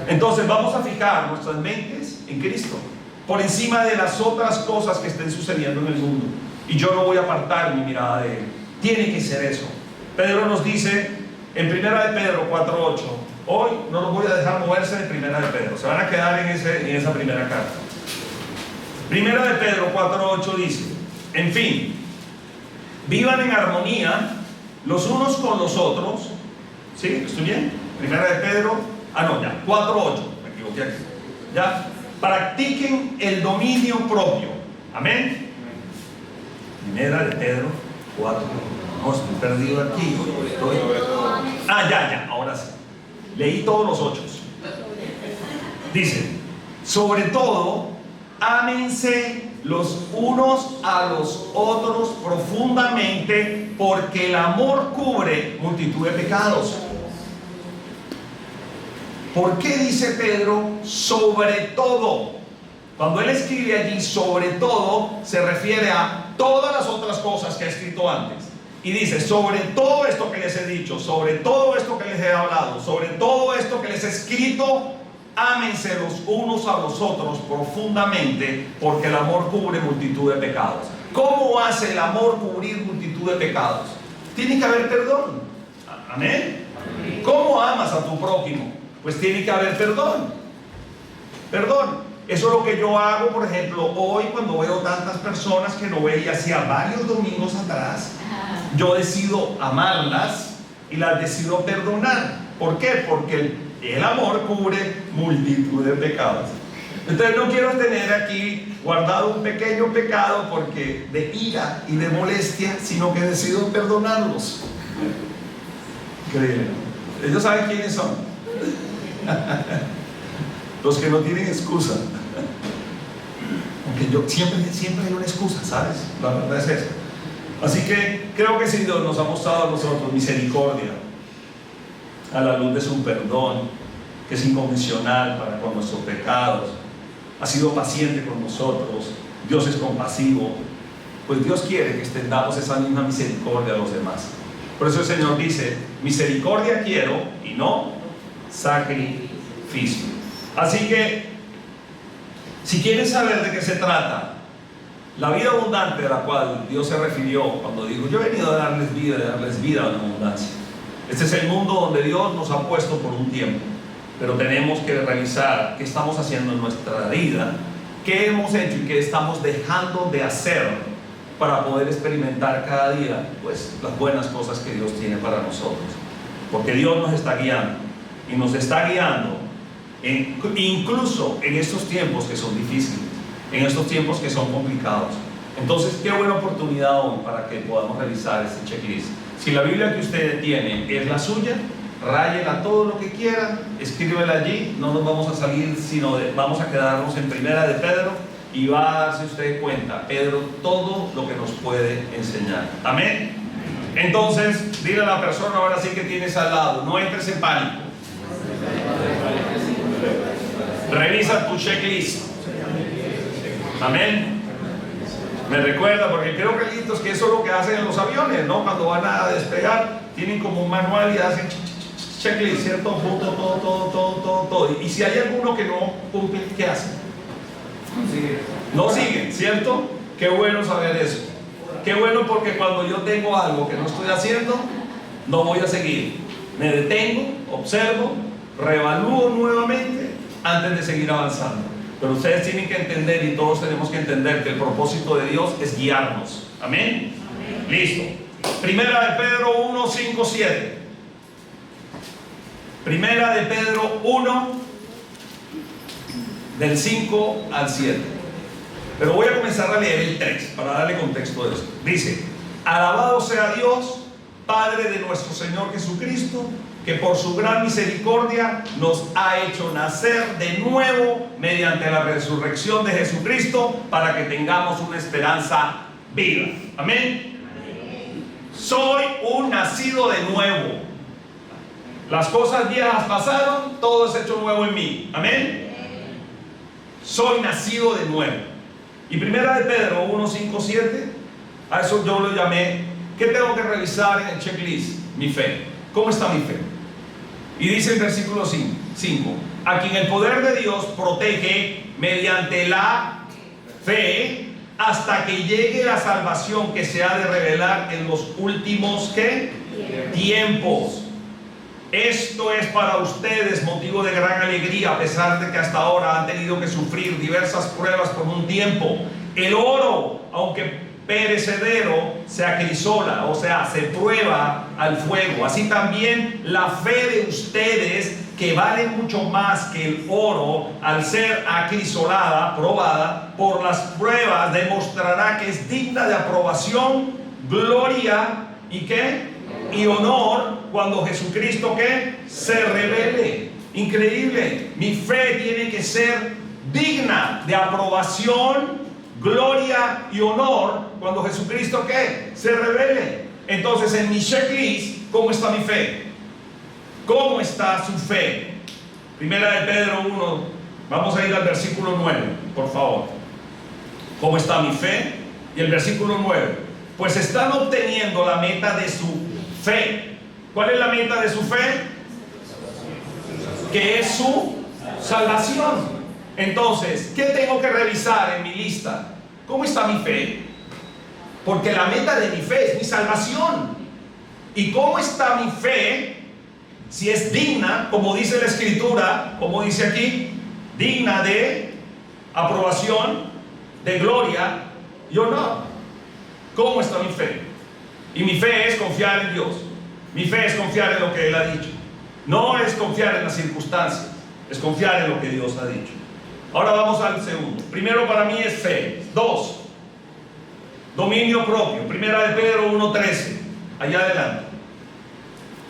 Entonces vamos a fijar nuestras mentes en Cristo, por encima de las otras cosas que estén sucediendo en el mundo. Y yo no voy a apartar mi mirada de Él. Tiene que ser eso. Pedro nos dice en 1 de Pedro 4:8. Hoy no los voy a dejar moverse de 1 de Pedro. Se van a quedar en esa primera carta. 1 de Pedro 4:8 dice: en fin, vivan en armonía los unos con los otros. ¿Sí? ¿Estoy bien? 1 de Pedro, 4:8. Me equivoqué aquí. Ya. Practiquen el dominio propio. Amén. 1 de Pedro 4. No, estoy perdido aquí. Ya, ahora sí. Leí todos los 8. Dice: sobre todo, ámense los unos a los otros profundamente, porque el amor cubre multitud de pecados. ¿Por qué dice Pedro sobre todo? Cuando él escribe allí sobre todo, se refiere a todas las otras cosas que ha escrito antes. Y dice: sobre todo esto que les he dicho, sobre todo esto que les he hablado, sobre todo esto que les he escrito, ámense los unos a los otros profundamente, porque el amor cubre multitud de pecados. ¿Cómo hace el amor cubrir multitud de pecados? Tiene que haber perdón. ¿Amén? ¿Cómo amas a tu prójimo? Pues tiene que haber perdón. Perdón. Eso es lo que yo hago, por ejemplo, hoy cuando veo tantas personas que no veía hacía varios domingos atrás. Yo decido amarlas y las decido perdonar. ¿Por qué? Porque el amor cubre multitud de pecados. Entonces no quiero tener aquí guardado un pequeño pecado porque de ira y de molestia, sino que decido perdonarlos. Increíble. Ellos saben quiénes son. Los que no tienen excusa. Aunque yo siempre hay una excusa, ¿sabes? La verdad es esa. Así que creo que si Dios nos ha mostrado a nosotros misericordia a la luz de su perdón, que es incondicional para con nuestros pecados, ha sido paciente con nosotros, Dios es compasivo, pues Dios quiere que extendamos esa misma misericordia a los demás. Por eso el Señor dice: misericordia quiero y no sacrificio. Así que, si quieren saber de qué se trata la vida abundante a la cual Dios se refirió cuando dijo: yo he venido a darles vida en abundancia. Este es el mundo donde Dios nos ha puesto por un tiempo, pero tenemos que revisar qué estamos haciendo en nuestra vida, qué hemos hecho y qué estamos dejando de hacer para poder experimentar cada día, pues, las buenas cosas que Dios tiene para nosotros. Porque Dios nos está guiando, y nos está guiando incluso en estos tiempos que son difíciles, en estos tiempos que son complicados. Entonces, qué buena oportunidad hoy para que podamos revisar este checklist. Si la Biblia que usted tiene es la suya, ráyela todo lo que quiera, escríbela allí. No nos vamos a salir, sino vamos a quedarnos en 1 de Pedro, y va a darse usted cuenta, Pedro, todo lo que nos puede enseñar. Amén. Entonces, dile a la persona ahora sí que tienes al lado: no entres en pánico. Revisa tu checklist. Amén. Me recuerda, porque creo que listos que eso es lo que hacen en los aviones, ¿no? Cuando van a despegar, tienen como un manual y hacen checklist, ¿cierto? Punto, todo. Y si hay alguno que no cumple, ¿qué hacen? No siguen, ¿cierto? Qué bueno saber eso. Qué bueno, porque cuando yo tengo algo que no estoy haciendo, no voy a seguir. Me detengo, observo, reevalúo nuevamente antes de seguir avanzando. Pero ustedes tienen que entender, y todos tenemos que entender, que el propósito de Dios es guiarnos. Amén. Listo. 1 de Pedro 1, 5, 7. 1 de Pedro 1, del 5 al 7. Pero voy a comenzar a leer el 3 para darle contexto de esto. Dice: alabado sea Dios, Padre de nuestro Señor Jesucristo, que por su gran misericordia nos ha hecho nacer de nuevo mediante la resurrección de Jesucristo, para que tengamos una esperanza viva. Amén. Soy un nacido de nuevo. Las cosas viejas pasaron, todo es hecho nuevo en mí. Amén. Soy nacido de nuevo. Y 1 de Pedro 1, 5, 7, a eso yo lo llamé: ¿qué tengo que revisar en el checklist? Mi fe. ¿Cómo está mi fe? Y dice el versículo 5: 5. A quien el poder de Dios protege mediante la fe hasta que llegue la salvación que se ha de revelar en los últimos ¿qué? Tiempos. Esto es para ustedes motivo de gran alegría, a pesar de que hasta ahora han tenido que sufrir diversas pruebas por un tiempo. El oro, aunque perecedero, se acrisola, o sea, se prueba al fuego. Así también la fe de ustedes, que vale mucho más que el oro, al ser acrisolada, probada por las pruebas, demostrará que es digna de aprobación, gloria y ¿qué? Y honor cuando Jesucristo ¿qué? Se revele. Increíble. Mi fe tiene que ser digna de aprobación, gloria y honor cuando Jesucristo ¿qué? Se revele. Entonces, en mi checklist, ¿cómo está mi fe? ¿Cómo está su fe? Primera de Pedro 1, vamos a ir al versículo 9, por favor. ¿Cómo está mi fe? Y el versículo 9, pues están obteniendo la meta de su fe. ¿Cuál es la meta de su fe? Que es su salvación. Entonces, ¿qué tengo que revisar en mi lista? ¿Cómo está mi fe? Porque la meta de mi fe es mi salvación. ¿Y cómo está mi fe? Si es digna, como dice la Escritura, como dice aquí, digna de aprobación, de gloria y honor. ¿Cómo está mi fe? Y mi fe es confiar en Dios. Mi fe es confiar en lo que Él ha dicho. No es confiar en las circunstancias, es confiar en lo que Dios ha dicho. Ahora vamos al segundo. Primero para mí es fe. 2, dominio propio. Primera de Pedro 1:13. Allá adelante.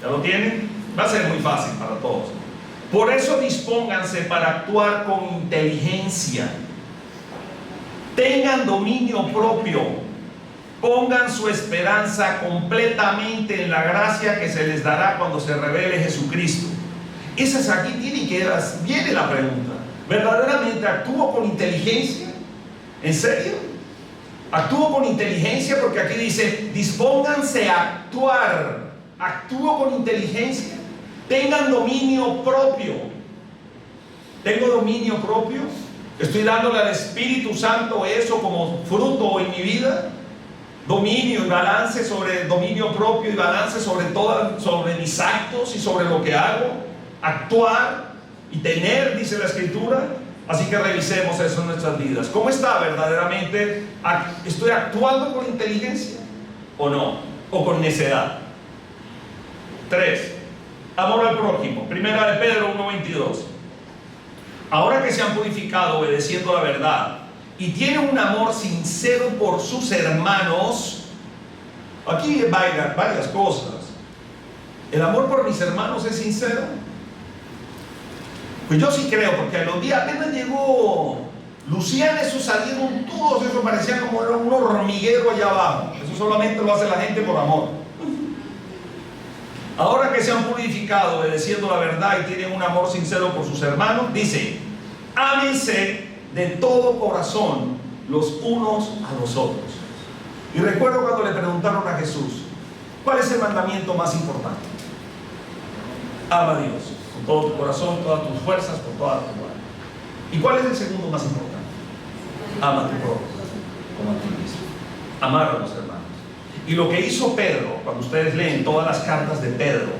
¿Ya lo tienen? Va a ser muy fácil para todos. Por eso dispónganse para actuar con inteligencia. Tengan dominio propio. Pongan su esperanza completamente en la gracia que se les dará cuando se revele Jesucristo. Esa es aquí, viene la pregunta. ¿Verdaderamente actúo con inteligencia? ¿En serio? Actúo con inteligencia, porque aquí dice, dispónganse a actuar. ¿Actúo con inteligencia? Tengan dominio propio. ¿Tengo dominio propio? ¿Estoy dándole al Espíritu Santo eso como fruto en mi vida? Dominio y balance sobre dominio propio y balance sobre mis actos y sobre lo que hago. Actuar y tener, dice la Escritura. Así que revisemos eso en nuestras vidas. ¿Cómo está verdaderamente? ¿Estoy actuando con inteligencia o no? ¿O con necedad? 3. Amor al prójimo. Primera de Pedro 1:22. Ahora que se han purificado obedeciendo la verdad y tienen un amor sincero por sus hermanos. Aquí hay varias cosas. ¿El amor por mis hermanos es sincero? Pues yo sí creo, porque a los días apenas llegó Luciana, eso salieron todos, eso parecía como un hormiguero allá abajo. Eso solamente lo hace la gente por amor. Ahora que se han purificado obedeciendo la verdad y tienen un amor sincero por sus hermanos, dice, ámense de todo corazón los unos a los otros. Y recuerdo cuando le preguntaron a Jesús, ¿cuál es el mandamiento más importante? Ama a Dios con todo tu corazón, todas tus fuerzas, con toda tu alma. ¿Y cuál es el segundo más importante? Ama a tu prójimo como a ti mismo. Amar a los hermanos. Y lo que hizo Pedro, cuando ustedes leen todas las cartas de Pedro,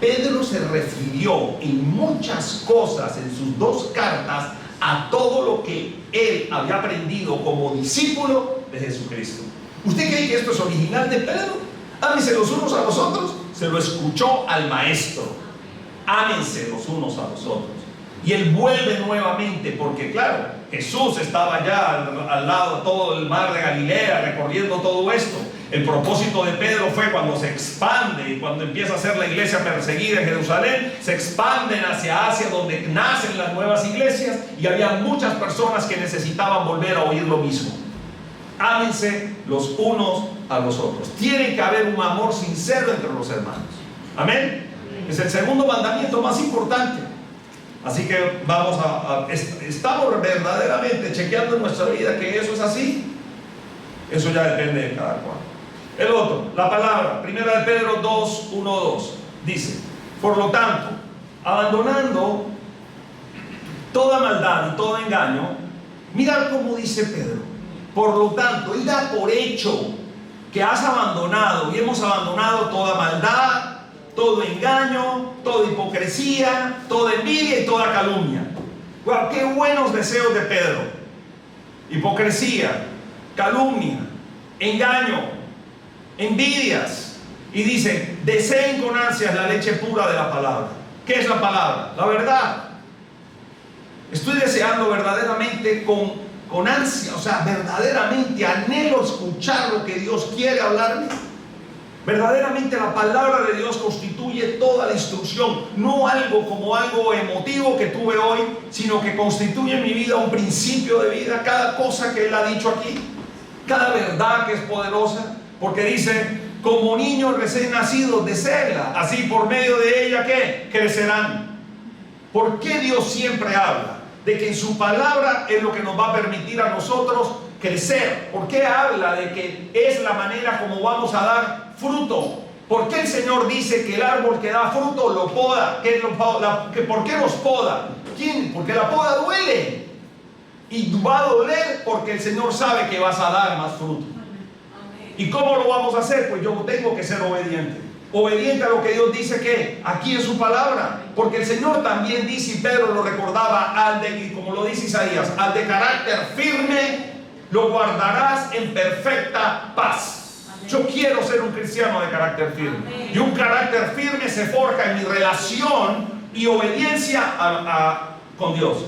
Pedro se refirió en muchas cosas en sus 2 cartas a todo lo que él había aprendido como discípulo de Jesucristo. ¿Usted cree que esto es original de Pedro? Ámense los unos a los otros. Se lo escuchó al maestro. Ámense los unos a los otros. Y él vuelve nuevamente, porque claro, Jesús estaba allá al lado de todo el mar de Galilea, recorriendo todo esto. El propósito de Pedro fue cuando se expande y cuando empieza a ser la iglesia perseguida en Jerusalén, se expanden hacia Asia, donde nacen las nuevas iglesias, y había muchas personas que necesitaban volver a oír lo mismo. Ámense los unos a los otros. Tiene que haber un amor sincero entre los hermanos. Amén. Es el segundo mandamiento más importante. Así que estamos verdaderamente chequeando en nuestra vida que eso es así. Eso ya depende de cada cual. El otro, la palabra, primera de Pedro 2:1-2, dice, por lo tanto, abandonando toda maldad y todo engaño. Mirad cómo dice Pedro: por lo tanto, él da por hecho que has abandonado y hemos abandonado toda maldad, todo engaño, toda hipocresía, toda envidia y toda calumnia. Wow, qué buenos deseos de Pedro. Hipocresía, calumnia, engaño, envidias. Y dice: deseen con ansias la leche pura de la palabra. ¿Qué es la palabra? La verdad. Estoy deseando verdaderamente con ansia, o sea, verdaderamente anhelo escuchar lo que Dios quiere hablarme. Verdaderamente la palabra de Dios constituye toda la instrucción, no algo como algo emotivo que tuve hoy, sino que constituye en mi vida un principio de vida. Cada cosa que Él ha dicho aquí, cada verdad que es poderosa, porque dice: como niños recién nacidos, deséenla, así por medio de ella, ¿qué? Crecerán. ¿Por qué Dios siempre habla de que en su palabra es lo que nos va a permitir a nosotros crecer? ¿Por qué habla de que es la manera como vamos a dar fruto? ¿Por qué el Señor dice que el árbol que da fruto lo poda? ¿Por qué nos poda? ¿Quién? Porque la poda duele. Y va a doler porque el Señor sabe que vas a dar más fruto. ¿Y cómo lo vamos a hacer? Pues yo tengo que ser obediente. Obediente a lo que Dios dice que aquí en su palabra. Porque el Señor también dice, y Pedro lo recordaba, como lo dice Isaías: al de carácter firme lo guardarás en perfecta paz. Yo quiero ser un cristiano de carácter firme. Y un carácter firme se forja en mi relación y obediencia con Dios.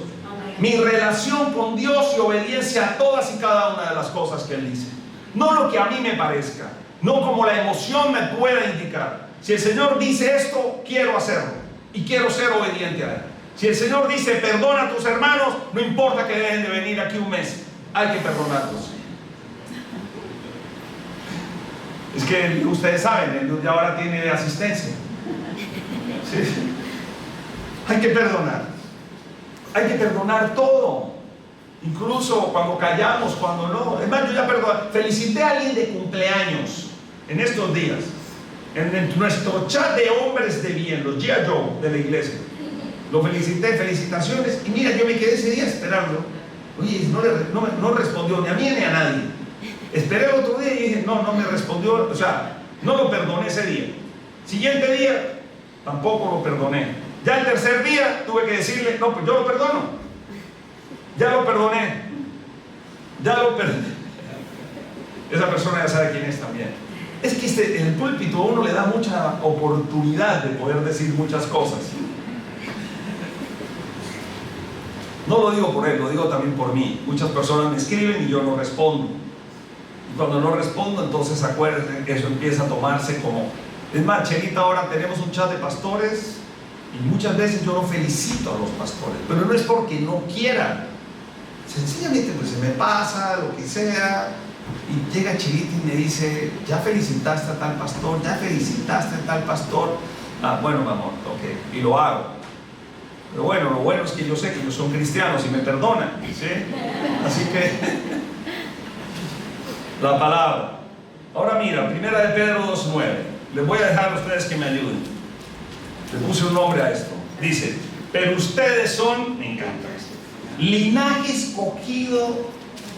Mi relación con Dios y obediencia a todas y cada una de las cosas que Él dice. No lo que a mí me parezca, no como la emoción me pueda indicar. Si el Señor dice esto, quiero hacerlo y quiero ser obediente a Él. Si el Señor dice: perdona a tus hermanos, no importa que dejen de venir aquí un mes, hay que perdonarlos. Es que ustedes saben, el Dios de ahora tiene asistencia. ¿Sí? Hay que perdonar. Hay que perdonar todo. Incluso cuando callamos, cuando no. Es más, yo ya perdoné. Felicité a alguien de cumpleaños en estos días, en nuestro chat de hombres de bien, los G.I. Joe de la iglesia. Lo felicité, felicitaciones. Y mira, yo me quedé ese día esperando. Oye, no respondió ni a mí ni a nadie. Esperé el otro día y dije: no me respondió. O sea, no lo perdoné ese día. Siguiente día, tampoco lo perdoné. Ya el tercer día tuve que decirle: no, pues yo lo perdono. Ya lo perdoné. Ya lo perdoné. Esa persona ya sabe quién es también. Es que en el púlpito a uno le da mucha oportunidad de poder decir muchas cosas. No lo digo por él, lo digo también por mí. Muchas personas me escriben y yo no respondo. Y cuando no respondo, entonces acuérdense que eso empieza a tomarse como... Es más, Chelita, ahora tenemos un chat de pastores y muchas veces yo no felicito a los pastores, pero no es porque no quiera. Sencillamente pues se me pasa, lo que sea. Y llega Chelita y me dice: ya felicitaste a tal pastor, ya felicitaste a tal pastor. Ah, bueno, mi amor, ok, y lo hago. Pero bueno, lo bueno es que yo sé que ellos son cristianos y me perdonan, ¿sí? Así que la palabra. Ahora mira, 1 de Pedro 2:9. Les voy a dejar a ustedes que me ayuden. Le puse un nombre a esto. Dice: pero ustedes son, me encanta esto, linaje escogido,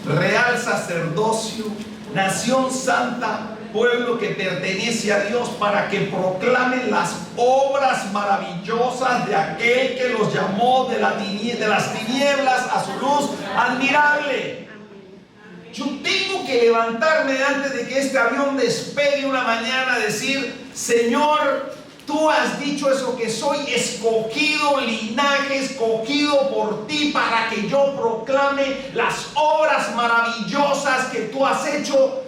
real sacerdocio, nación santa, pueblo que pertenece a Dios, para que proclamen las obras maravillosas de aquel que los llamó de las tinieblas a su luz admirable. Yo tengo que levantarme antes de que este avión despegue una mañana a decir: Señor, tú has dicho eso, que soy escogido, linaje escogido por ti, para que yo proclame las obras maravillosas que tú has hecho.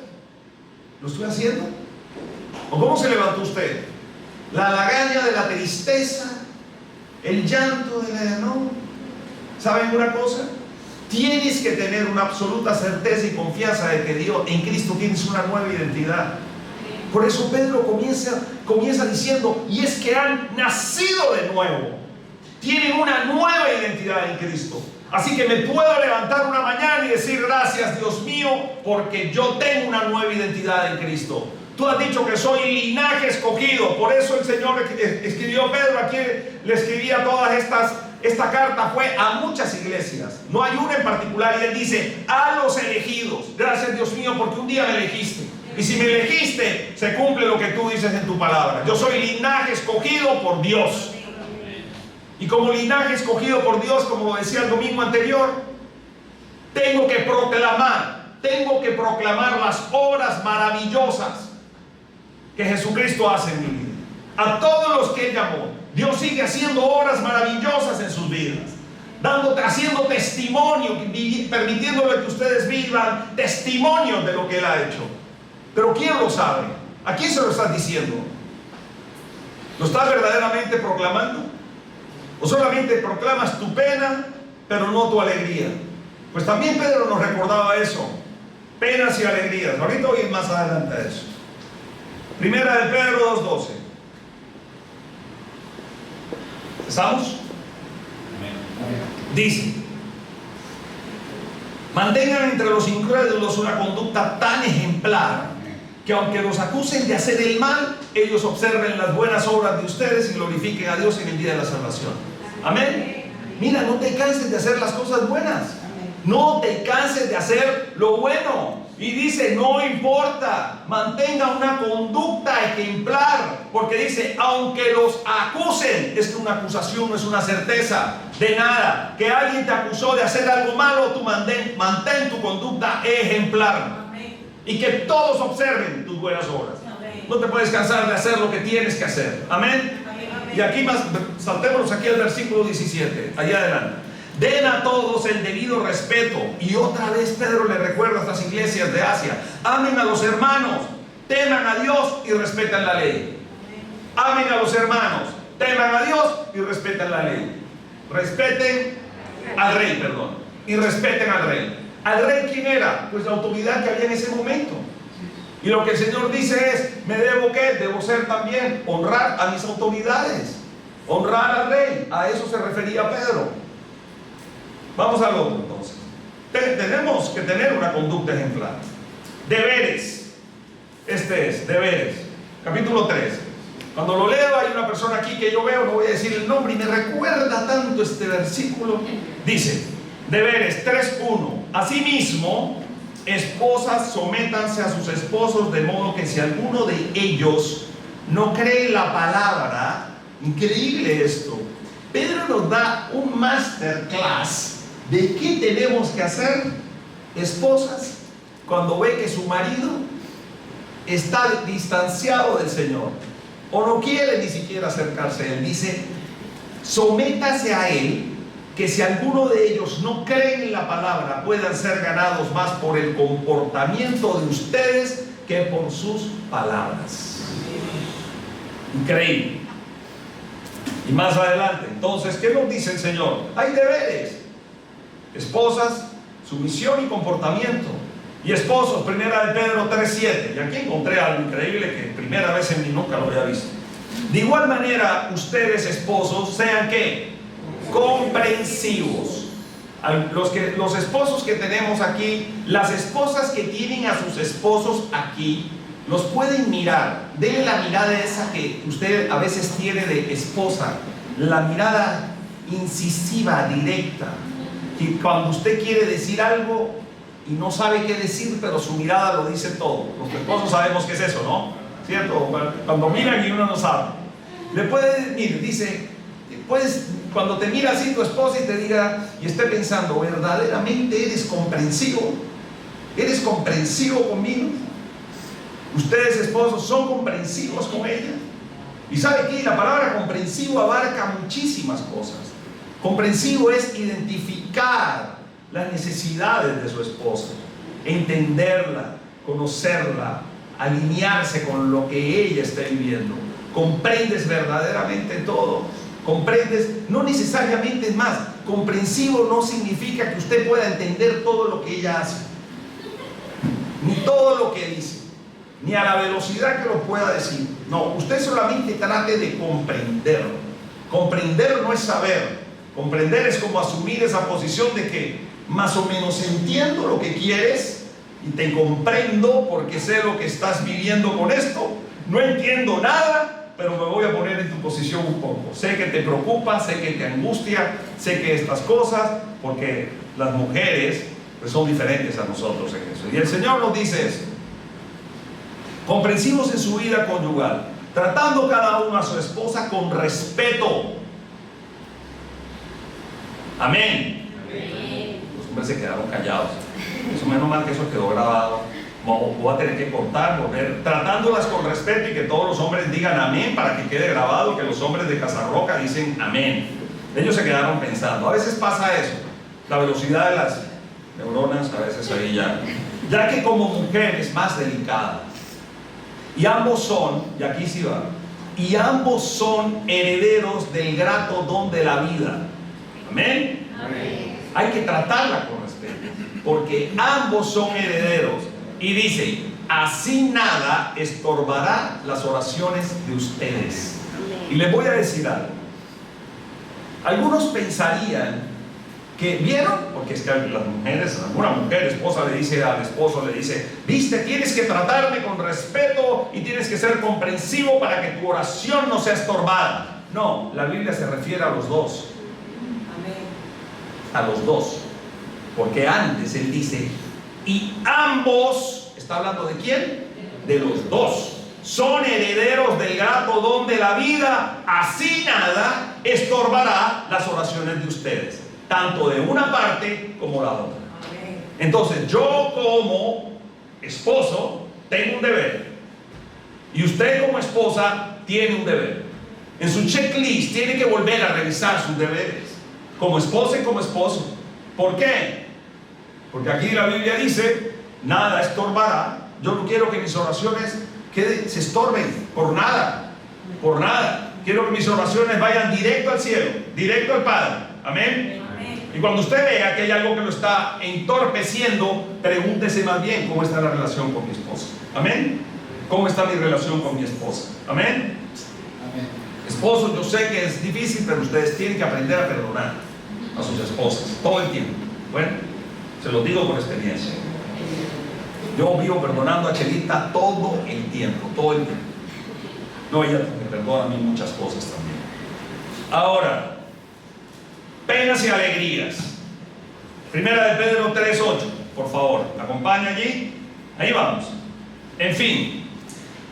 ¿Lo estoy haciendo? ¿O cómo se levantó usted? La lagaña de la tristeza, el llanto de la... ¿No? ¿Saben una cosa? Tienes que tener una absoluta certeza y confianza de que Dios, en Cristo, tienes una nueva identidad. Por eso Pedro comienza diciendo: y es que han nacido de nuevo, tienen una nueva identidad en Cristo. Así que me puedo levantar una mañana y decir: gracias, Dios mío, porque yo tengo una nueva identidad en Cristo. Tú has dicho que soy linaje escogido. Por eso el Señor escribió a Pedro, aquí le escribía todas estas esta carta fue a muchas iglesias, no hay una en particular, y él dice a los elegidos. Gracias, Dios mío, porque un día me elegiste, y si me elegiste, se cumple lo que tú dices en tu palabra. Yo soy linaje escogido por Dios, y como linaje escogido por Dios, como lo decía el domingo anterior, tengo que proclamar las obras maravillosas que Jesucristo hace en mi vida. A todos los que Él llamó, Dios sigue haciendo obras maravillosas en sus vidas, haciendo testimonio, permitiéndole que ustedes vivan testimonios de lo que Él ha hecho. Pero ¿quién lo sabe? ¿A quién se lo estás diciendo? ¿Lo estás verdaderamente proclamando? ¿O solamente proclamas tu pena, pero no tu alegría? Pues también Pedro nos recordaba eso, penas y alegrías. Ahorita voy más adelante a eso. Primera de Pedro 2:12. ¿Estamos? Dice: mantengan entre los incrédulos una conducta tan ejemplar que aunque los acusen de hacer el mal, ellos observen las buenas obras de ustedes y glorifiquen a Dios en el día de la salvación. Amén. Mira, no te canses de hacer las cosas buenas. No te canses de hacer lo bueno. Y dice, no importa, mantenga una conducta ejemplar, porque dice, aunque los acusen, es que una acusación no es una certeza de nada. Que alguien te acusó de hacer algo malo, tú mantén tu conducta ejemplar. Amén. Y que todos observen tus buenas obras. Amén. No te puedes cansar de hacer lo que tienes que hacer. Amén. Amén. Y aquí más, saltémonos aquí al versículo 17, allá adelante. Den a todos el debido respeto. Y otra vez Pedro le recuerda a estas iglesias de Asia: amen a los hermanos, teman a Dios y respetan la ley. Amen a los hermanos, teman a Dios y respetan la ley. Respeten al rey, perdón, y respeten al rey. ¿Al rey quién era? Pues la autoridad que había en ese momento. Y lo que el Señor dice es: me debo ¿qué? Debo ser también, honrar a mis autoridades, honrar al rey. A eso se refería Pedro. Vamos al otro entonces. Tenemos que tener una conducta ejemplar. Deberes. Este es, deberes. Capítulo 3. Cuando lo leo, hay una persona aquí que yo veo, no voy a decir el nombre, y me recuerda tanto este versículo. Dice, deberes 3:1. Asimismo, esposas, sométanse a sus esposos, de modo que si alguno de ellos no cree la palabra, increíble esto, Pedro nos da un masterclass de qué tenemos que hacer, esposas, cuando ve que su marido está distanciado del Señor o no quiere ni siquiera acercarse a Él. Dice, sométase a Él, que si alguno de ellos no creen en la palabra, puedan ser ganados más por el comportamiento de ustedes que por sus palabras. Increíble. Y más adelante, entonces, ¿qué nos dice el Señor? Hay deberes. Esposas, sumisión y comportamiento. Y esposos, primera de Pedro 3:7. Y aquí encontré algo increíble que primera vez en mí nunca lo había visto. De igual manera, ustedes esposos, sean ¿qué? Comprensivos. Los esposos que tenemos aquí, las esposas que tienen a sus esposos aquí, los pueden mirar. Denle la mirada esa que usted a veces tiene de esposa, la mirada incisiva, directa, que cuando usted quiere decir algo y no sabe qué decir, pero su mirada lo dice todo. Los esposos sabemos qué es eso, ¿no? ¿Cierto? Cuando miran y uno no sabe. Le puede, mire, dice, puedes, cuando te mira así tu esposa y te diga, y esté pensando, ¿verdaderamente eres comprensivo? ¿Eres comprensivo conmigo? Ustedes esposos son comprensivos con ella. Y sabe que la palabra comprensivo abarca muchísimas cosas. Comprensivo es identificar las necesidades de su esposa, entenderla, conocerla, alinearse con lo que ella está viviendo. Comprendes verdaderamente todo. Comprendes, no necesariamente, es más, comprensivo no significa que usted pueda entender todo lo que ella hace, ni todo lo que dice, ni a la velocidad que lo pueda decir. No, usted solamente trate de comprenderlo. Comprender no es saber. Comprender es como asumir esa posición de que más o menos entiendo lo que quieres y te comprendo porque sé lo que estás viviendo con esto. No entiendo nada, pero me voy a poner en tu posición un poco. Sé que te preocupa, sé que te angustia, sé que estas cosas, porque las mujeres pues son diferentes a nosotros en eso. Y el Señor nos dice eso: comprensivos en su vida conyugal, tratando cada uno a su esposa con respeto. Amén. Los hombres se quedaron callados. Eso, menos mal que eso quedó grabado. Voy a tener que cortar, volver, tratándolas con respeto, y que todos los hombres digan amén para que quede grabado que los hombres de Casarroca dicen amén. Ellos se quedaron pensando. A veces pasa eso, la velocidad de las neuronas, a veces ahí ya que como mujer es más delicada. Y ambos son, y aquí sí va, y ambos son herederos del grato don de la vida. Amén. Amén. Hay que tratarla con respeto, porque ambos son herederos. Y dice, así nada estorbará las oraciones de ustedes. Y les voy a decir algo. Algunos pensarían que, ¿vieron? Porque es que las mujeres, alguna mujer, esposa, le dice al esposo, le dice, viste, tienes que tratarme con respeto y tienes que ser comprensivo para que tu oración no sea estorbada. No, la Biblia se refiere a los dos. A los dos. Porque antes él dice, y ambos, ¿está hablando de quién? De los dos. Son herederos del grato don de la vida, así nada estorbará las oraciones de ustedes, tanto de una parte como la otra. Entonces, yo como esposo tengo un deber, y usted como esposa tiene un deber. En su checklist tiene que volver a revisar sus deberes, como esposa y como esposo. ¿Por qué? Porque aquí la Biblia dice, nada estorbará. Yo no quiero que mis oraciones se estorben por nada, por nada. Quiero que mis oraciones vayan directo al cielo, directo al Padre. Amén. Amén. Y cuando usted vea que hay algo que lo está entorpeciendo, pregúntese más bien cómo está la relación con mi esposa. Amén. ¿Cómo está mi relación con mi esposa? Amén. Amén. Esposos, yo sé que es difícil, pero ustedes tienen que aprender a perdonar a sus esposas todo el tiempo. Bueno, se lo digo por experiencia. Yo vivo perdonando a Chelita todo el tiempo, todo el tiempo. No, ella me perdona a mí muchas cosas también. Ahora, penas y alegrías. Primera de Pedro 3:8, por favor, ¿me acompaña allí? Ahí vamos. En fin,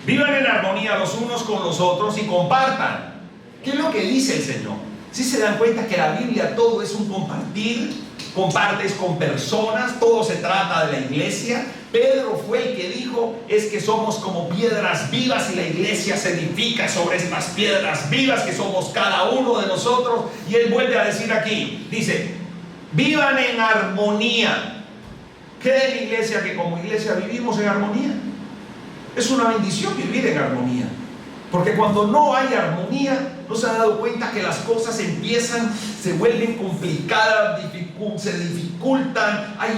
vivan en armonía los unos con los otros y compartan. ¿Qué es lo que dice el Señor? Si se dan cuenta que la Biblia todo es un compartir. Compartes con personas, todo se trata de la iglesia. Pedro fue el que dijo, es que somos como piedras vivas y la iglesia se edifica sobre estas piedras vivas que somos cada uno de nosotros. Y él vuelve a decir aquí, dice, vivan en armonía. ¿Qué de la iglesia? Que como iglesia vivimos en armonía. Es una bendición vivir en armonía, porque cuando no hay armonía, no se han dado cuenta que las cosas se vuelven complicadas, se dificultan, hay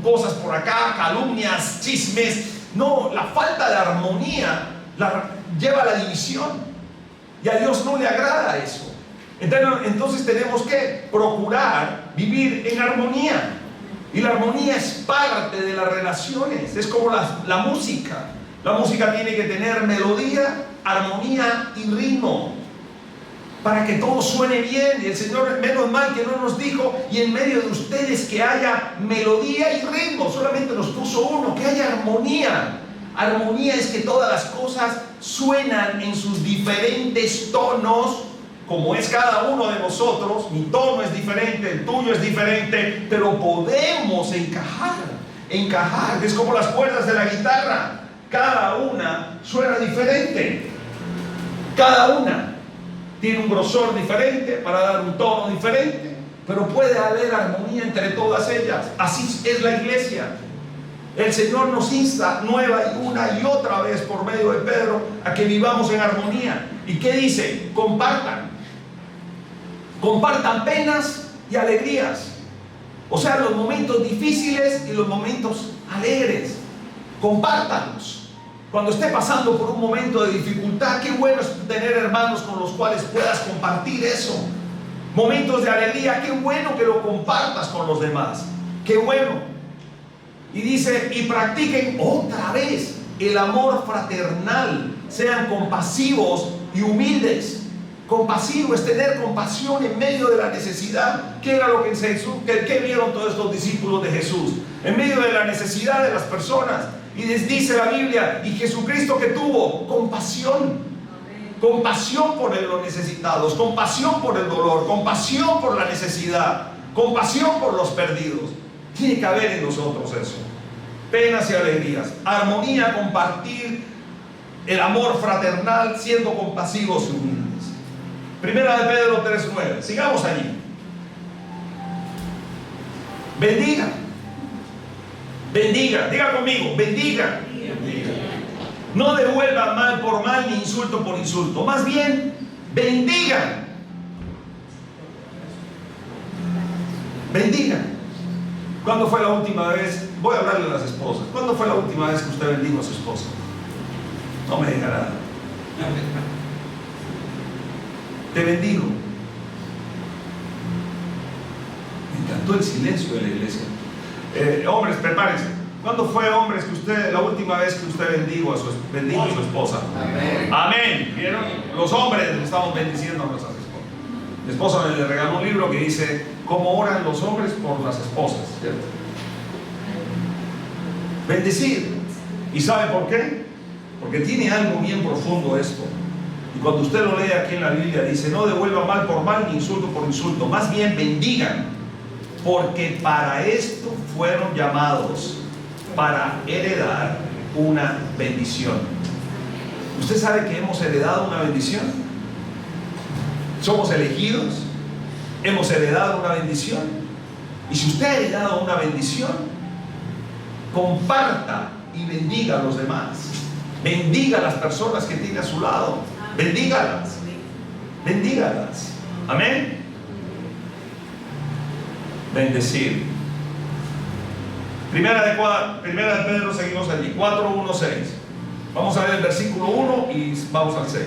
cosas por acá, calumnias, chismes. No, la falta de armonía lleva a la división, y a Dios no le agrada eso. Entonces tenemos que procurar vivir en armonía, y la armonía es parte de las relaciones. Es como la música. La música tiene que tener melodía, armonía y ritmo, para que todo suene bien. Y el Señor, menos mal que no nos dijo, y en medio de ustedes que haya melodía y ritmo, solamente nos puso uno, que haya armonía. Armonía es que todas las cosas suenan en sus diferentes tonos, como es cada uno de nosotros. Mi tono es diferente, el tuyo es diferente, pero podemos encajar. Es como las cuerdas de la guitarra. Cada una suena diferente. Cada una tiene un grosor diferente para dar un tono diferente, pero puede haber armonía entre todas ellas. Así es la iglesia. El Señor nos insta una y otra vez por medio de Pedro a que vivamos en armonía. ¿Y qué dice? Compartan penas y alegrías. O sea, los momentos difíciles y los momentos alegres. Compártanlos. Cuando esté pasando por un momento de dificultad, qué bueno es tener hermanos con los cuales puedas compartir eso. Momentos de alegría, qué bueno que lo compartas con los demás. Qué bueno. Y dice, y practiquen otra vez el amor fraternal. Sean compasivos y humildes. Compasivo es tener compasión en medio de la necesidad. ¿Qué era lo que Jesús, qué vieron todos estos discípulos de Jesús? En medio de la necesidad de las personas. Y les dice la Biblia, y Jesucristo que tuvo compasión. Compasión por los necesitados, compasión por el dolor, compasión por la necesidad, compasión por los perdidos. Tiene que haber en nosotros eso. Penas y alegrías, armonía, compartir el amor fraternal, siendo compasivos y humildes. Primera de Pedro 3:9. Sigamos allí. Bendiga. Bendiga. Diga conmigo, bendiga. No devuelvan mal por mal ni insulto por insulto. Más bien, bendigan. Bendigan. ¿Cuándo fue la última vez? Voy a hablarle a las esposas. ¿Cuándo fue la última vez que usted bendijo a su esposa? No me diga nada. Te bendigo. Me encantó el silencio de la iglesia. Hombres, prepárense. ¿Cuándo fue, hombres, que usted, la última vez que usted bendijo a su esposa? Amén. Amén. ¿Vieron? Los hombres estamos bendiciendo a nuestras esposas. Mi esposa le regaló un libro que dice cómo oran los hombres por las esposas, ¿cierto? Bendecir. ¿Y sabe por qué? Porque tiene algo bien profundo esto. Y cuando usted lo lee aquí en la Biblia, dice: no devuelva mal por mal ni insulto por insulto, más bien bendigan, porque para esto fueron llamados, para heredar una bendición. ¿Usted sabe que hemos heredado una bendición? Somos elegidos, hemos heredado una bendición. Y si usted ha heredado una bendición, comparta y bendiga a los demás. Bendiga a las personas que tiene a su lado. Bendígalas. Bendígalas. Amén. Bendecir. Primera de Pedro, seguimos allí, 4:1-6. Vamos a ver el versículo 1 y vamos al 6.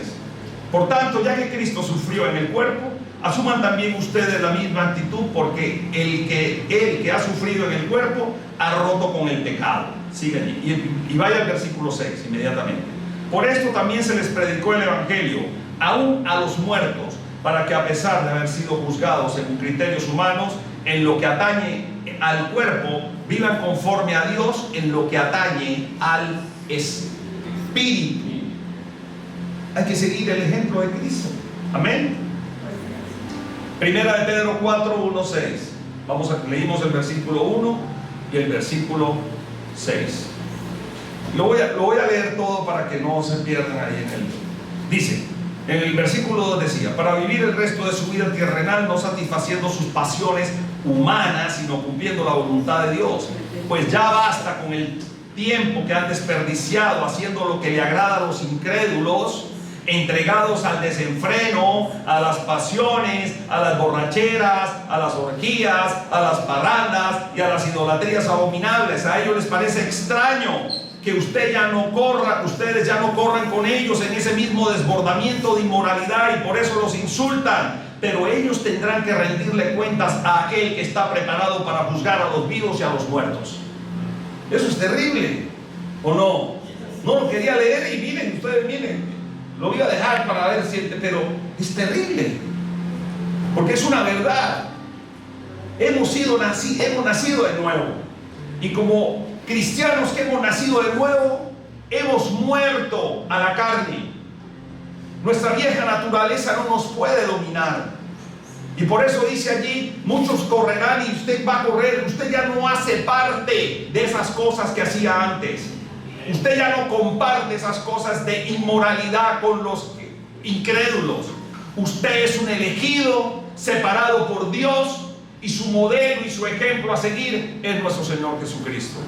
Por tanto, ya que Cristo sufrió en el cuerpo, asuman también ustedes la misma actitud, porque el que ha sufrido en el cuerpo ha roto con el pecado. Sigue allí y vaya al versículo 6 inmediatamente. Por esto también se les predicó el Evangelio, aún a los muertos, para que a pesar de haber sido juzgados según criterios humanos, en lo que atañe al cuerpo, vivan conforme a Dios en lo que atañe al espíritu. Hay que seguir el ejemplo de Cristo. Amén. Primera de Pedro 4:1-6. Leímos el versículo 1 y el versículo 6. Lo voy a leer todo para que no se pierdan ahí en él. Dice, en el versículo 2 decía: para vivir el resto de su vida terrenal, no satisfaciendo sus pasiones humanas, sino cumpliendo la voluntad de Dios. Pues ya basta con el tiempo que han desperdiciado haciendo lo que le agrada a los incrédulos, entregados al desenfreno, a las pasiones, a las borracheras, a las orgías, a las parrandas y a las idolatrías abominables. A ellos les parece extraño que ustedes ya no corran con ellos en ese mismo desbordamiento de inmoralidad, y por eso los insultan. Pero ellos tendrán que rendirle cuentas a aquel que está preparado para juzgar a los vivos y a los muertos. Eso es terrible, ¿o no? No lo quería leer y miren, lo voy a dejar para ver si... Pero es terrible, porque es una verdad. Hemos nacido de nuevo, y como cristianos que hemos nacido de nuevo, hemos muerto a la carne. Nuestra vieja naturaleza no nos puede dominar, y por eso dice allí: muchos correrán y usted va a correr. Usted ya no hace parte de esas cosas que hacía antes. Usted ya no comparte esas cosas de inmoralidad con los incrédulos. Usted es un elegido, separado por Dios, y su modelo y su ejemplo a seguir es nuestro Señor Jesucristo.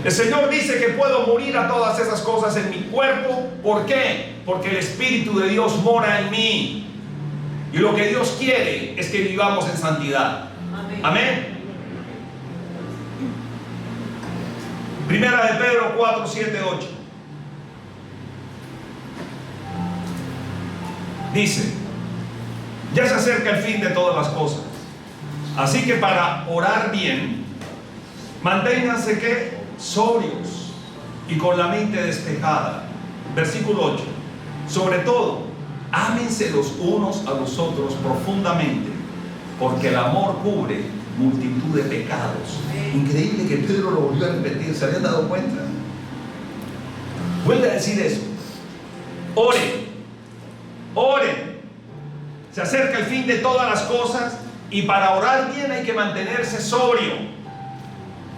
El Señor dice que puedo morir a todas esas cosas en mi cuerpo. ¿Por qué? Porque el Espíritu de Dios mora en mí, y lo que Dios quiere es que vivamos en santidad. Amén. Primera de Pedro 4:7-8. Dice: ya se acerca el fin de todas las cosas, así que para orar bien, manténganse ¿qué? Sobrios y con la mente despejada. Versículo 8. Sobre todo, ámense los unos a los otros profundamente, porque el amor cubre multitud de pecados. Increíble que Pedro lo volvió a repetir. ¿Se habían dado cuenta? Vuelve a decir eso. Oren, oren. Se acerca el fin de todas las cosas, y para orar bien hay que mantenerse sobrio.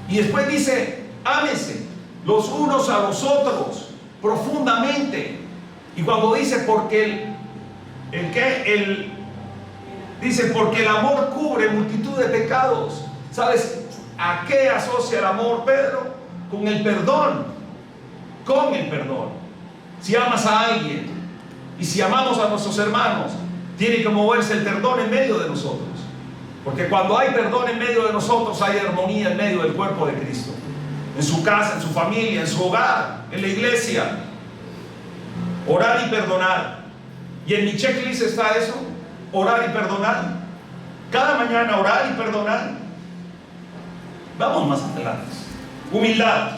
Y después dice, ámense los unos a los otros profundamente. Y cuando dice, porque dice, porque el amor cubre multitud de pecados. ¿Sabes a qué asocia el amor, Pedro? Con el perdón. Con el perdón. Si amas a alguien y si amamos a nuestros hermanos, tiene que moverse el perdón en medio de nosotros. Porque cuando hay perdón en medio de nosotros, hay armonía en medio del cuerpo de Cristo. En su casa, en su familia, en su hogar, en la iglesia. Orar y perdonar. Y en mi checklist está eso. Orar y perdonar. Cada mañana orar y perdonar. Vamos más adelante. Humildad.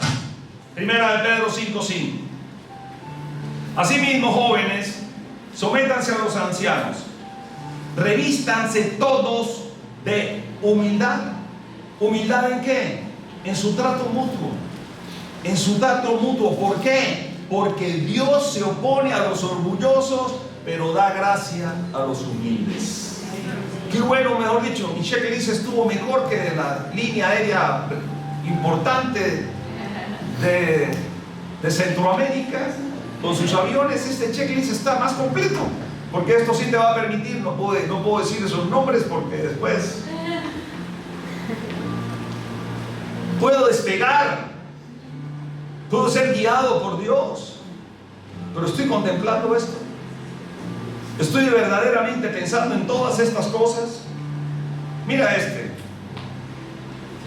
Primera de Pedro 5:5. Asimismo, jóvenes, sométanse a los ancianos. Revístanse todos de humildad. ¿Humildad en qué? En su trato mutuo. En su trato mutuo. ¿Por qué? Porque Dios se opone a los orgullosos, pero da gracia a los humildes. Qué bueno, mejor dicho, mi checklist estuvo mejor que la línea aérea importante de Centroamérica. Con sus aviones, este checklist está más completo. Porque esto sí te va a permitir, no puedo decir esos nombres porque después puedo despegar, puedo ser guiado por Dios. Pero estoy contemplando esto. Estoy verdaderamente pensando en todas estas cosas. Mira este.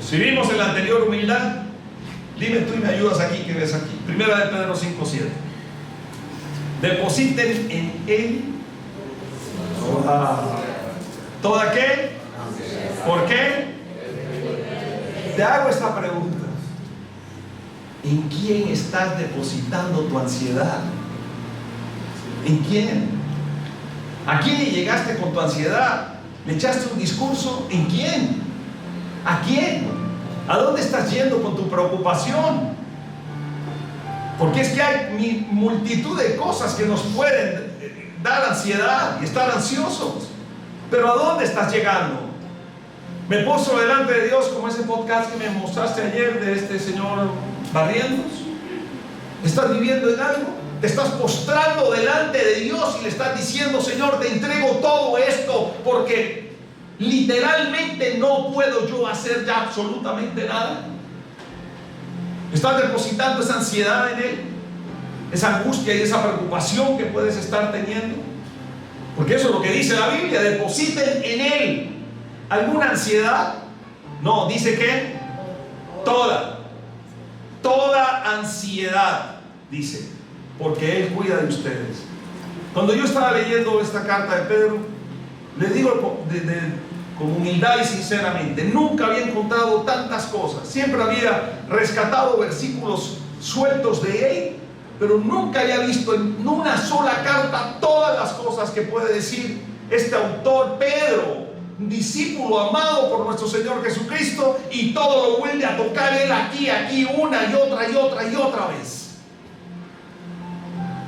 Si vimos en la anterior humildad, dime tú y me ayudas aquí, que ves aquí. Primera de Pedro 5:7. Depositen en él ¿toda qué? ¿Por qué? Te hago esta pregunta. ¿En quién estás depositando tu ansiedad? ¿En quién? ¿A quién le llegaste con tu ansiedad? ¿Le echaste un discurso? ¿En quién? ¿A quién? ¿A dónde estás yendo con tu preocupación? Porque es que hay multitud de cosas que nos pueden dar ansiedad y estar ansiosos. Pero ¿a dónde estás llegando? ¿Me postro delante de Dios como ese podcast que me mostraste ayer de este señor Barrientos? ¿Estás viviendo en algo? ¿Te estás postrando delante de Dios y le estás diciendo, Señor, te entrego todo esto porque literalmente no puedo yo hacer ya absolutamente nada? ¿Estás depositando esa ansiedad en Él? Esa angustia y esa preocupación que puedes estar teniendo. Porque eso es lo que dice la Biblia. Depositen en Él. ¿Alguna ansiedad? No, dice que toda ansiedad, dice, porque Él cuida de ustedes. Cuando yo estaba leyendo esta carta de Pedro, les digo con humildad y sinceramente, nunca había encontrado tantas cosas. Siempre había rescatado versículos sueltos de él, pero nunca había visto en una sola carta todas las cosas que puede decir este autor Pedro, un discípulo amado por nuestro Señor Jesucristo, y todo lo vuelve a tocar él aquí, una y otra vez.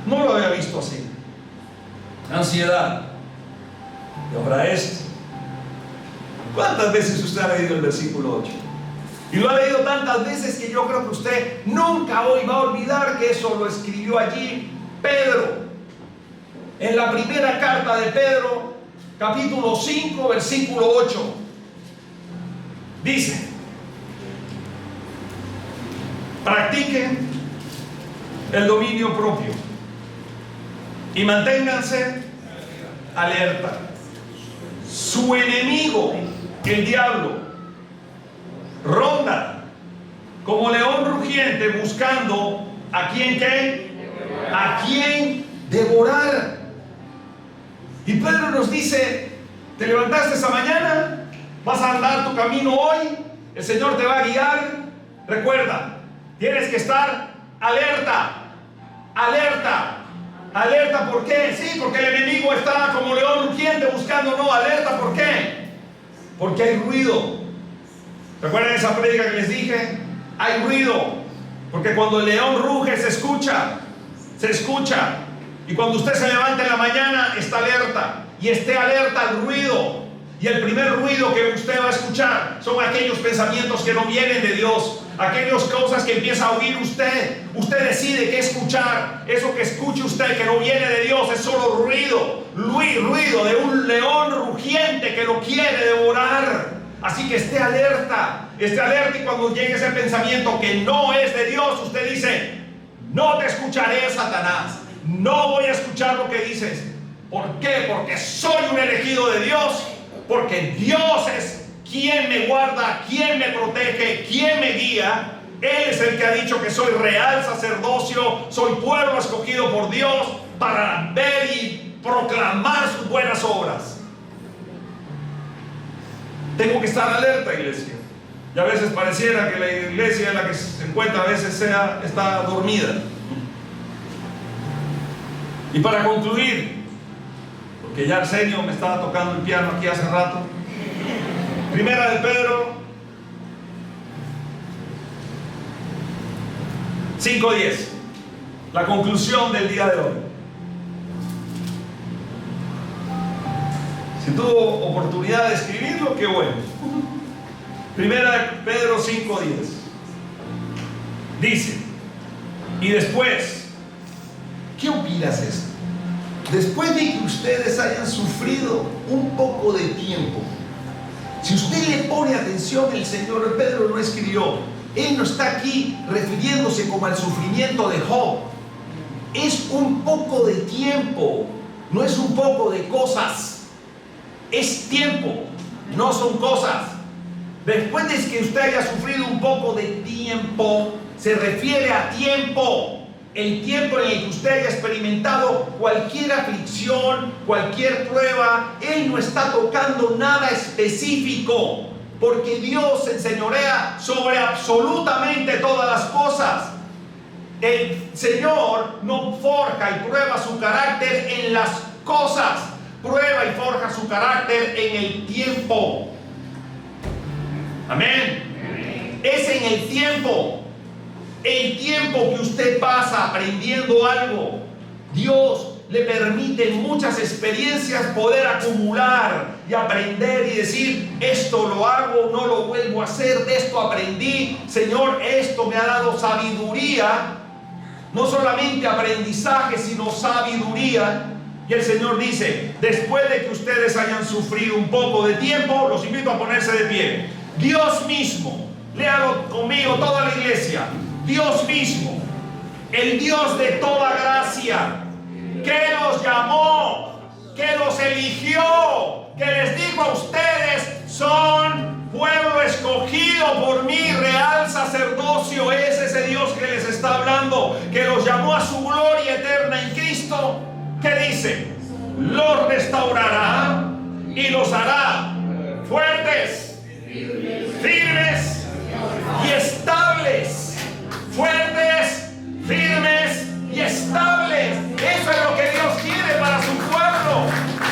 No lo había visto así. Ansiedad. Y ahora esto. ¿Cuántas veces usted ha leído el versículo 8? Y lo ha leído tantas veces que yo creo que usted nunca hoy va a olvidar que eso lo escribió allí Pedro. En la primera carta de Pedro, capítulo 5, versículo 8. Dice: practiquen el dominio propio y manténganse alerta. Su enemigo, el diablo, ronda como león rugiente buscando a quien ¿qué? A quien devorar. Y Pedro nos dice: te levantaste esta mañana, vas a andar tu camino hoy, el Señor te va a guiar. Recuerda, tienes que estar alerta, alerta. Alerta, ¿por qué? Sí, porque el enemigo está como león rugiente buscando. No, alerta, ¿por qué? Porque hay ruido. ¿Recuerdan esa prédica que les dije? Hay ruido. Porque cuando el león ruge se escucha. Se escucha. Y cuando usted se levanta en la mañana, está alerta. Y esté alerta al ruido. Y el primer ruido que usted va a escuchar son aquellos pensamientos que no vienen de Dios. Aquellas cosas que empieza a oír usted. Usted decide qué escuchar. Eso que escuche usted que no viene de Dios es solo ruido. Ruido de un león rugiente que lo quiere devorar. Así que esté alerta. Esté alerta, y cuando llegue ese pensamiento que no es de Dios, usted dice: no te escucharé, Satanás. No voy a escuchar lo que dices. ¿Por qué? Porque soy un elegido de Dios. Porque Dios es quien me guarda, quien me protege, quien me guía. Él es el que ha dicho que soy real sacerdocio, soy pueblo escogido por Dios para ver y proclamar sus buenas obras. Tengo que estar alerta, iglesia. Y a veces pareciera que la iglesia en la que se encuentra a veces está dormida. Y para concluir, porque ya Arsenio me estaba tocando el piano aquí hace rato, Primera de Pedro 5:10, la conclusión del día de hoy. Si tuvo oportunidad de escribirlo, qué bueno. Primera de Pedro 5:10 dice: y después, ¿qué opinas esto? Después de que ustedes hayan sufrido un poco de tiempo, si usted le pone atención, el Señor Pedro no escribió, él no está aquí refiriéndose como al sufrimiento de Job. Es un poco de tiempo, no es un poco de cosas, es tiempo, no son cosas. Después de que usted haya sufrido un poco de tiempo, se refiere a tiempo. El tiempo en el que usted haya experimentado cualquier aflicción, cualquier prueba. Él no está tocando nada específico, porque Dios se enseñorea sobre absolutamente todas las cosas. El Señor no forja y prueba su carácter en las cosas, prueba y forja su carácter en el tiempo. Amén. Es en el tiempo. El tiempo que usted pasa aprendiendo algo, Dios le permite en muchas experiencias poder acumular y aprender y decir: esto lo hago, no lo vuelvo a hacer, de esto aprendí. Señor, esto me ha dado sabiduría, no solamente aprendizaje, sino sabiduría. Y el Señor dice: después de que ustedes hayan sufrido un poco de tiempo, los invito a ponerse de pie. Dios mismo, léalo conmigo toda la iglesia. Dios mismo, el Dios de toda gracia, que los llamó, que los eligió, que les dijo a ustedes: son pueblo escogido por mí, real sacerdocio. Es ese Dios que les está hablando, que los llamó a su gloria eterna en Cristo. ¿Qué dice? Los restaurará y los hará fuertes, firmes y estables. Fuertes, firmes y estables. Eso es lo que Dios quiere para su pueblo.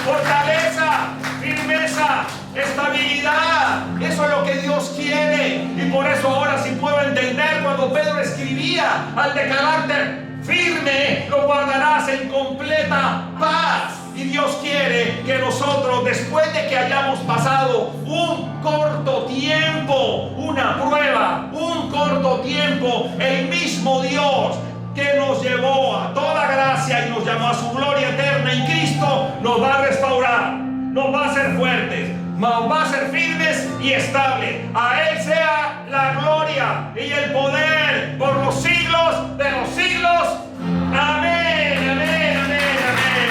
Fortaleza, firmeza, estabilidad. Eso es lo que Dios quiere. Y por eso ahora sí puedo entender cuando Pedro escribía: al de carácter firme lo guardarás en completa paz. Y Dios quiere que nosotros, después de que hayamos pasado un corto tiempo, una prueba, un corto tiempo, el mismo Dios que nos llevó a toda gracia y nos llamó a su gloria eterna en Cristo, nos va a restaurar, nos va a hacer fuertes, nos va a hacer firmes y estables. A Él sea la gloria y el poder por los siglos de los siglos. Amén, amén, amén, amén.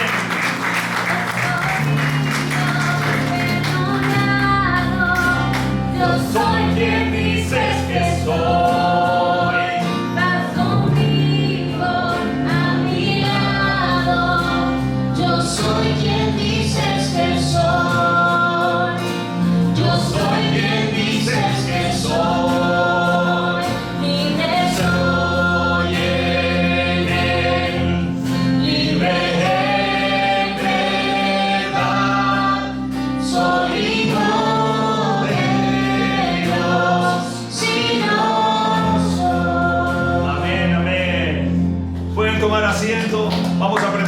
Yo soy quien dices que soy. Vas conmigo a mi lado. Yo soy quien dices que soy. Yo soy quien dices que soy. Mi asiento. Vamos a aprender.